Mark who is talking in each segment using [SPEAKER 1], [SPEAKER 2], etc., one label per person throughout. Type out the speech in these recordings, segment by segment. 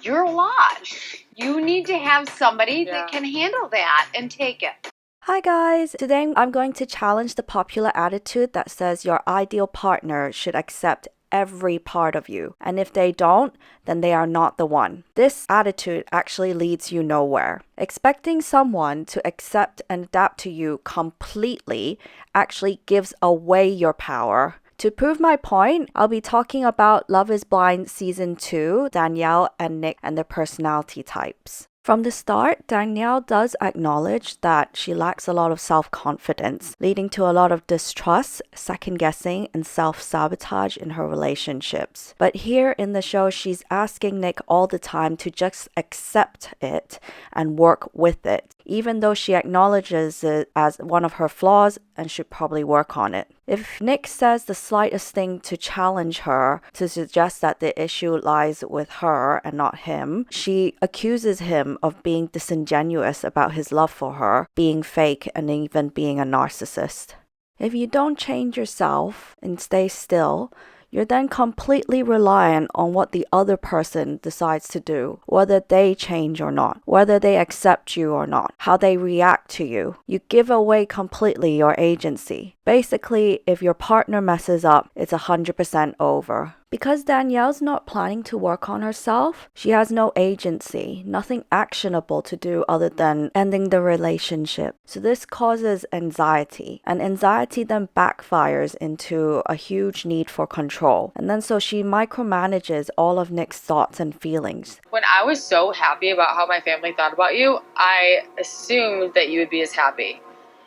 [SPEAKER 1] you're a lot. You need to have somebody that can handle that and take it.
[SPEAKER 2] Hi guys! Today I'm going to challenge the popular attitude that says your ideal partner should accept every part of you, and if they don't, then they are not the one. This attitude actually leads you nowhere. Expecting someone to accept and adapt to you completely actually gives away your power. To prove my point, I'll be talking about Love is Blind Season 2, Danielle and Nick and their personality types. From the start, Danielle does acknowledge that she lacks a lot of self-confidence, leading to a lot of distrust, second-guessing, and self-sabotage in her relationships. But here in the show, she's asking Nick all the time to just accept it and work with it, even though she acknowledges it as one of her flaws and should probably work on it. If Nick says the slightest thing to challenge her, to suggest that the issue lies with her and not him, she accuses him of being disingenuous about his love for her, being fake, and even being a narcissist. If you don't change yourself and stay still, you're then completely reliant on what the other person decides to do, whether they change or not, whether they accept you or not, how they react to you. You give away completely your agency. Basically, if your partner messes up, it's 100% over. Because Danielle's not planning to work on herself, she has no agency, nothing actionable to do other than ending the relationship. So this causes anxiety, and anxiety then backfires into a huge need for control. And then so she micromanages all of Nick's thoughts and feelings.
[SPEAKER 3] When I was so happy about how my family thought about you, I assumed that you would be as happy.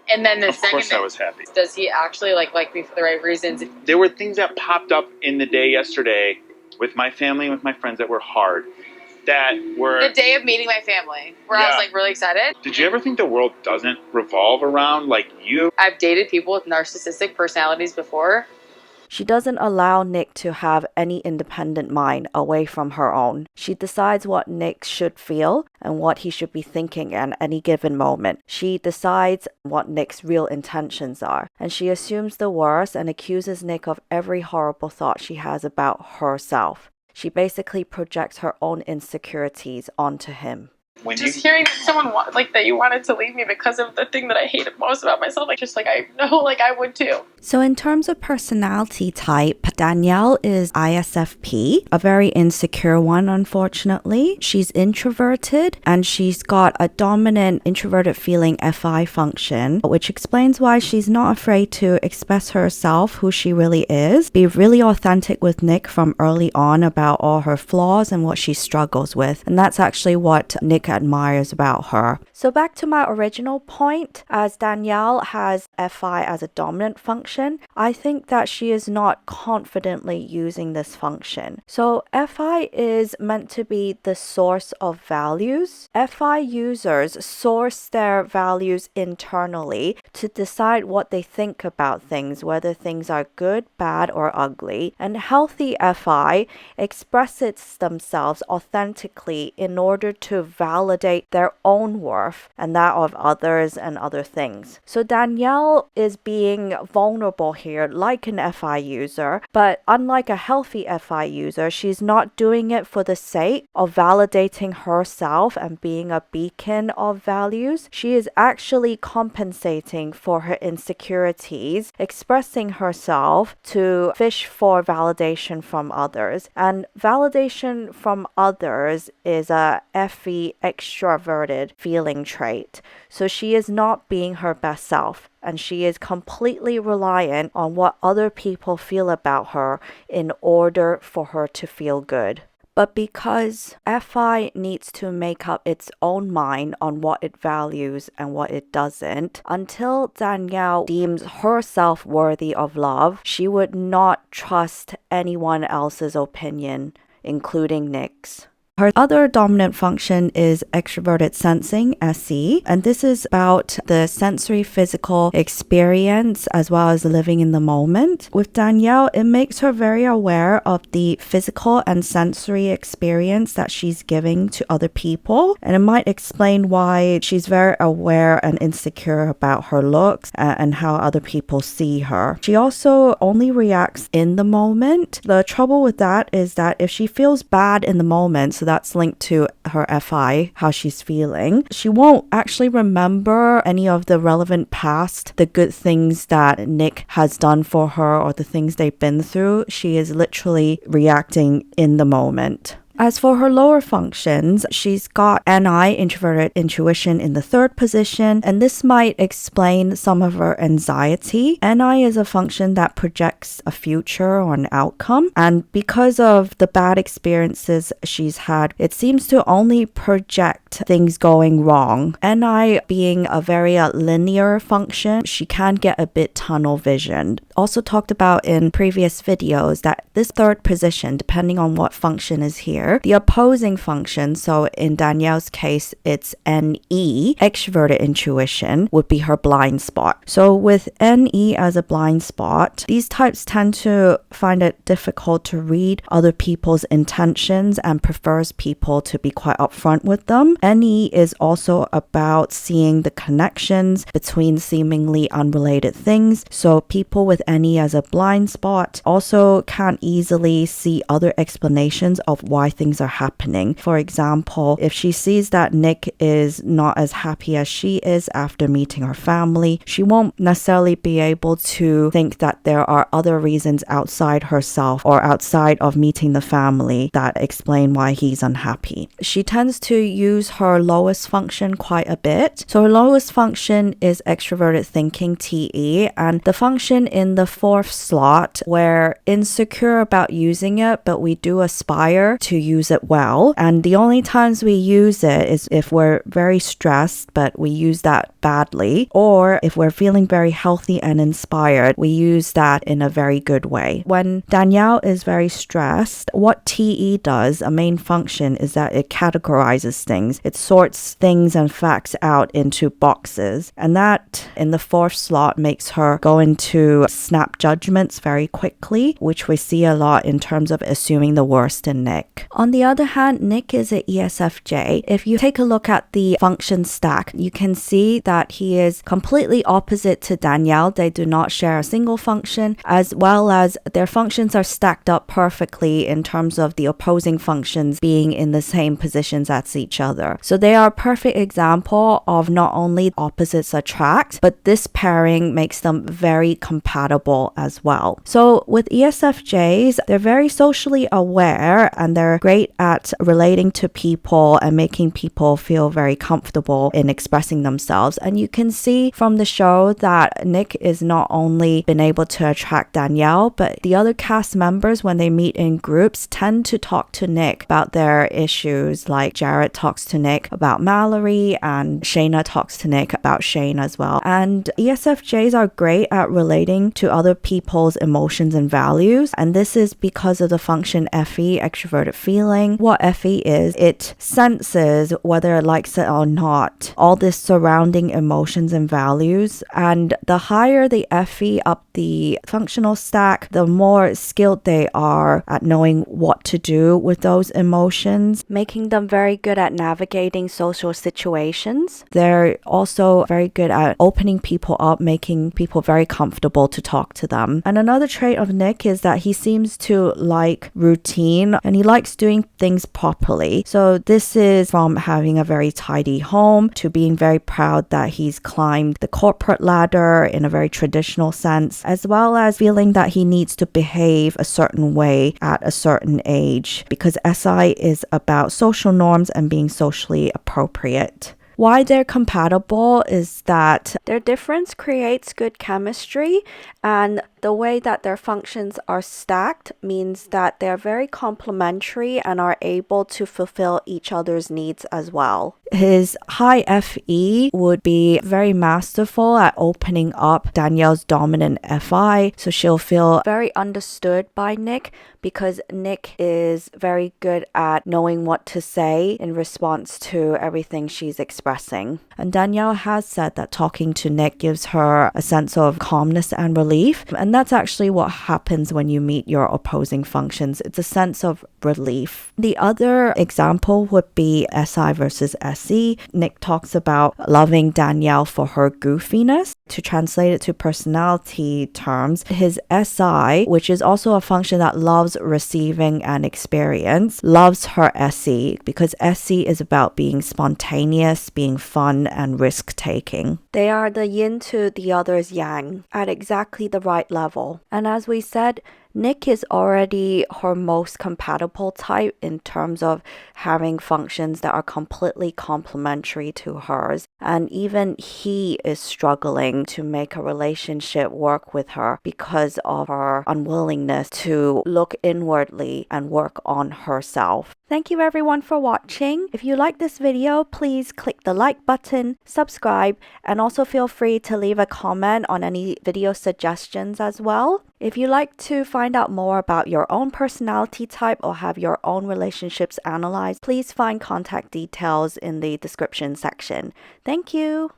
[SPEAKER 3] And then the second,
[SPEAKER 4] of course I was happy.
[SPEAKER 3] Does he actually like me for the right reasons?
[SPEAKER 4] There were things that popped up in the day yesterday with my family and with my friends that were hard. That were...
[SPEAKER 3] The day of meeting my family, where I was like really excited.
[SPEAKER 4] Did you ever think the world doesn't revolve around like you?
[SPEAKER 3] I've dated people with narcissistic personalities before.
[SPEAKER 2] She doesn't allow Nick to have any independent mind away from her own. She decides what Nick should feel and what he should be thinking at any given moment. She decides what Nick's real intentions are. And she assumes the worst and accuses Nick of every horrible thought she has about herself. She basically projects her own insecurities onto him.
[SPEAKER 3] Hearing that someone that you wanted to leave me because of the thing that I hated most about myself, I know I would too.
[SPEAKER 2] So in terms of personality type, Danielle is ISFP, a very insecure one, unfortunately. She's introverted and she's got a dominant introverted feeling FI function, which explains why she's not afraid to express herself, who she really is, be really authentic with Nick from early on about all her flaws and what she struggles with. And that's actually what Nick admires about her. So back to my original point, as Danielle has FI as a dominant function, I think that she is not confidently using this function. So FI is meant to be the source of values. FI users source their values internally to decide what they think about things, whether things are good, bad, or ugly. And healthy FI expresses themselves authentically in order to validate their own worth and that of others and other things. So Danielle is being vulnerable here like an FI user, but unlike a healthy FI user, she's not doing it for the sake of validating herself and being a beacon of values. She is actually compensating for her insecurities, expressing herself to fish for validation from others. And validation from others is a FE extroverted feeling trait. So she is not being her best self, and she is completely reliant on what other people feel about her in order for her to feel good. But because FI needs to make up its own mind on what it values and what it doesn't, until Danielle deems herself worthy of love, she would not trust anyone else's opinion, including Nick's. Her other dominant function is extroverted sensing, SE, and this is about the sensory physical experience as well as living in the moment. With Danielle, it makes her very aware of the physical and sensory experience that she's giving to other people, and it might explain why she's very aware and insecure about her looks and how other people see her. She also only reacts in the moment. The trouble with that is that if she feels bad in the moment, so So that's linked to her FI, how she's feeling. She won't actually remember any of the relevant past, the good things that Nick has done for her or the things they've been through. She is literally reacting in the moment. As for her lower functions, she's got NI, introverted intuition, in the third position, and this might explain some of her anxiety. NI is a function that projects a future or an outcome, and because of the bad experiences she's had, it seems to only project things going wrong. NI being a very linear function, she can get a bit tunnel visioned. Also talked about in previous videos that this third position, depending on what function is here, the opposing function, so in Danielle's case, it's NE, extroverted intuition, would be her blind spot. So with NE as a blind spot, these types tend to find it difficult to read other people's intentions and prefers people to be quite upfront with them. NE is also about seeing the connections between seemingly unrelated things. So people with NE as a blind spot also can't easily see other explanations of why things are happening. For example, if she sees that Nick is not as happy as she is after meeting her family, she won't necessarily be able to think that there are other reasons outside herself or outside of meeting the family that explain why he's unhappy. She tends to use her lowest function quite a bit. So her lowest function is extroverted thinking, TE, and the function in the fourth slot, we're insecure about using it, but we do aspire to use it well. And the only times we use it is if we're very stressed, but we use that badly, or if we're feeling very healthy and inspired, we use that in a very good way. When Danielle is very stressed, what TE does, a main function, is that it categorizes things. It sorts things and facts out into boxes, and that in the fourth slot makes her go into snap judgments very quickly, which we see a lot in terms of assuming the worst in Nick. On the other hand, Nick is an ESFJ. If you take a look at the function stack, you can see that he is completely opposite to Danielle. They do not share a single function, as well as their functions are stacked up perfectly in terms of the opposing functions being in the same positions as each other. So they are a perfect example of not only opposites attract, but this pairing makes them very compatible as well. So with ESFJs, they're very socially aware and they're great at relating to people and making people feel very comfortable in expressing themselves. And you can see from the show that Nick is not only been able to attract Danielle, but the other cast members, when they meet in groups, tend to talk to Nick about their issues. Like Jared talks to Nick about Mallory and Shayna talks to Nick about Shane as well. And ESFJs are great at relating to other people's emotions and values. And this is because of the function FE, extroverted feeling. What FE is, it senses whether it likes it or not, all this surrounding emotions and values. And the higher the FE up the functional stack, the more skilled they are at knowing what to do with those emotions, making them very good at navigating social situations. They're also very good at opening people up, making people very comfortable to talk to them. And another trait of Nick is that he seems to like routine and he likes doing things properly. So this is from having a very tidy home to being very proud that he's climbed the corporate ladder in a very traditional sense, as well as feeling that he needs to behave a certain way at a certain age, because SI is about social norms and being socially appropriate. Why they're compatible is that their difference creates good chemistry, and the way that their functions are stacked means that they're very complementary and are able to fulfill each other's needs as well. His high FE would be very masterful at opening up Danielle's dominant FI, so she'll feel very understood by Nick because Nick is very good at knowing what to say in response to everything she's experiencing. expressing. And Danielle has said that talking to Nick gives her a sense of calmness and relief. And that's actually what happens when you meet your opposing functions. It's a sense of relief. The other example would be SI versus SE. Nick talks about loving Danielle for her goofiness. To translate it to personality terms, his SI, which is also a function that loves receiving and experience, loves her SE because SE is about being spontaneous, being fun, and risk-taking. They are the yin to the other's yang at exactly the right level. And as we said, Nick is already her most compatible type in terms of having functions that are completely complementary to hers. And even he is struggling to make a relationship work with her because of her unwillingness to look inwardly and work on herself. Thank you everyone for watching. If you like this video, please click the like button, subscribe, and also feel free to leave a comment on any video suggestions as well. If you'd like to find out more about your own personality type or have your own relationships analyzed, please find contact details in the description section. Thank you.